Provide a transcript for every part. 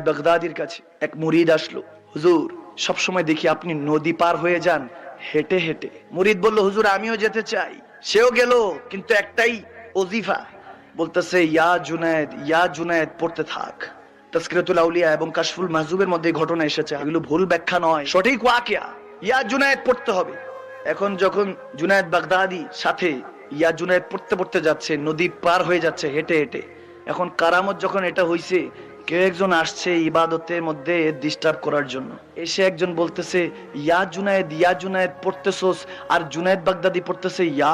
বাগদাদির কাছে এক মুরিদ আসলো, হুজুর সবসময় দেখি আপনি নদী পার হয়ে যান হেঁটে হেঁটে। মুরিদ বলল, হুজুর আমিও যেতে চাই। সেও গেল, কিন্তু একটাই ওজিফা, বলতেছে ইয়া জুনায়েদ পড়তে থাক। তাজকিরাতুল আউলিয়া এবং কাশফুল মাহজুবের মধ্যে ঘটনা এসেছে, এগুলো ভুল ব্যাখ্যা নয়, সঠিক ওয়াকিয়া। ইয়া জুনায়েদ পড়তে হবে। এখন যখন জুনায়েদ বাগদাদি সাথে ইয়া জুনায়েদ পড়তে পড়তে যাচ্ছে, নদী পার হয়ে যাচ্ছে হেঁটে হেঁটে। এখন কারামত যখন এটা হইছে, কেউ একজন আসছে ইবাদতের মধ্যে ডিস্টার্ব করার জন্য। এসে একজন বলতেছে, ইয়া জুনায়েদ পড়তেছস, আর জুনায়েদ বাগদাদি পড়তেছে ইয়া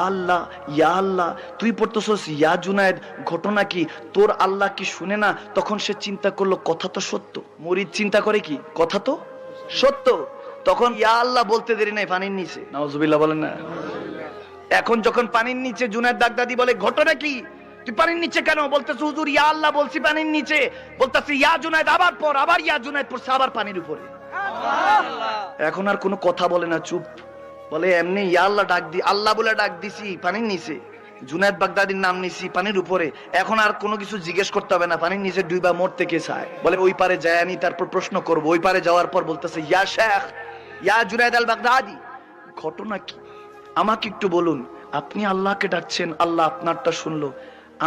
আল্লাহ, তুই পড়তেছস ইয়া জুনায়েদ, ঘটনা কি? তোর আল্লাহ কি শুনে না? তখন সে চিন্তা করলো, কথা তো সত্য। মুরিদ চিন্তা করে কি, কথা তো সত্য। তখন ইয়া আল্লাহ বলতে দেরি নাই, পানির নিচে। নাউজুবিল্লাহ বলেন না। এখন যখন পানির নিচে, জুনায়েদ বাগদাদি বলে, ঘটনা কি? তুই পানির নিচে কেন? বলতেছে, হুজুর ইয়া আল্লাহ বলছি পানির নিচে। বলতেছে ইয়া জুনায়েদ আবার পড়, আবার ইয়া জুনায়েদ পড়ছে, আবার পানির উপরে। এখন আর কোনো কথা বলে না, চুপ। বলে এমনি ইয়া আল্লাহ ডাক দি, আল্লাহ বলে ডাক দিছি পানির নিচে, জুনায়েদ বাগদাদির নাম নিছি পানির উপরে। এখন আর কোনো কিছু জিজ্ঞেস করতে হবে না, পানির নিচে ডুইবা মরতে কে চায়? বলে ওই পারে যায় আনি, তারপর প্রশ্ন করবো। ওই পারে যাওয়ার পর বলতেছে, ইয়া শেখ, ইয়া জুনায়েদ আল বাগদাদি, ঘটনা কি আমাকে একটু বলুন। আপনি আল্লাহকে ডাকছেন, আল্লাহ আপনারটা শুনলো,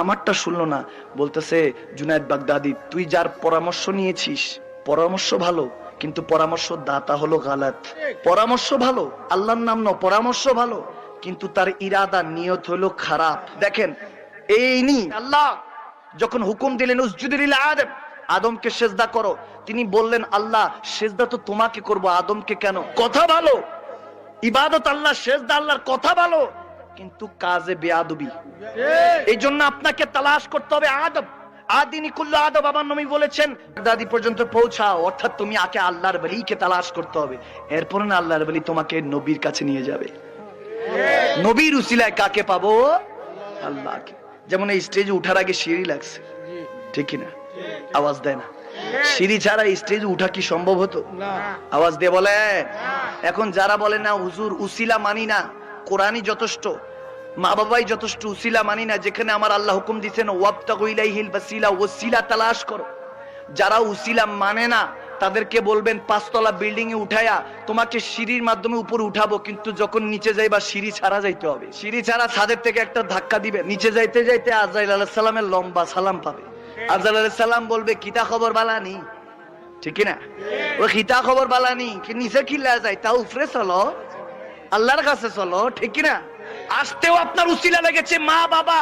আমারটা শুনলো না। বলতেছে জুনায়েদ বাগদাদি, তুই যার পরামর্শ নিয়েছিস পরামর্শ ভালো, কিন্তু পরামর্শ দাতা হলো গালাত। পরামর্শ ভালো, আল্লাহর নাম নাও, পরামর্শ ভালো, কিন্তু তার ইরাদা নিয়ত হলো খারাপ। দেখেন এই নি আল্লাহ যখন হুকুম দিলেন উসজুদু লিল আদম, আদমকে সেজদা করো, তিনি বললেন, আল্লাহ সেজদা তো তোমাকে করব, আদমকে কেন? কথা ভালো, ইবাদত আল্লাহ, সেজদা আল্লাহর, কথা ভালো, কিন্তু কাজে বেয়াদবি। এই জন্য আপনাকে তালাশ করতে হবে আদব। আদিনী কুল্লু আদব, আমার নবী বলেছেন, দাদি পর্যন্ত পৌঁছাও, অর্থাৎ তুমি আগে আল্লাহর ওলিকে তালাশ করতে হবে, এরপর না আল্লাহর ওলি তোমাকে নবীর কাছে নিয়ে যাবে। নবীর উসিলায় কাকে পাবো? আল্লাহকে। যেমন এই স্টেজে উঠার আগে সিঁড়ি লাগছে, ঠিক কিনা? আওয়াজ দেয় না। সিঁড়ি ছাড়া স্টেজে উঠা কি সম্ভব হতো? আওয়াজ দিয়ে বলে। এখন যারা বলে না হুজুর উসিলা মানি না, কোরআনই যথেষ্ট, মা বাবাই যথেষ্ট, উসিলা মানি না, যেখানে আমার আল্লাহ হুকুম দিয়েছেন ওয়াবতাগু ইলাইহিল ওয়াসিলা, ওসিলা তালাশ করো। যারা উসিলা মানে না তাদেরকে বলবেন, পাঁচতলা বিল্ডিং এ উঠায়া তোমাকে সিঁড়ির মাধ্যমে উপরে উঠাবো, কিন্তু যখন নিচে যাইবা সিঁড়ি ছাড়া যাইতে হবে। সিঁড়ি ছাড়া ছাদের থেকে একটা ধাক্কা দিবে, নিচে যাইতে যাইতে আজরাইল আলাইহিস সালামের লম্বা সালাম পাবে। আজরাইল আলাইহিস সালাম বলবে, কিতা খবর বালানি, ঠিক না? ও কিতা খবর বালানি, কি নিচে কিল্লা যায়, তা উপরে চলো, আল্লাহর কাছে চলো, ঠিক না? আসতেও আপনার উসিলা লেগেছে মা বাবা,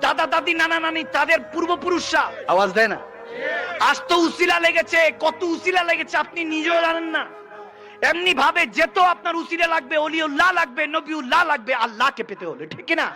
দাদা দাদি, নানা নানি, তাদের পূর্বপুরুষরা। আওয়াজ দেয় না। আসতে উসিলা লেগেছে, কত উসিলা লেগেছে আপনি নিজেও জানেন না। এমনি ভাবে যেত আপনার উসিলা লাগবে, ওলিউল্লাহ লাগবে, নবিউল্লাহ লাগবে, আল্লাহকে পেতে হলে, ঠিক না?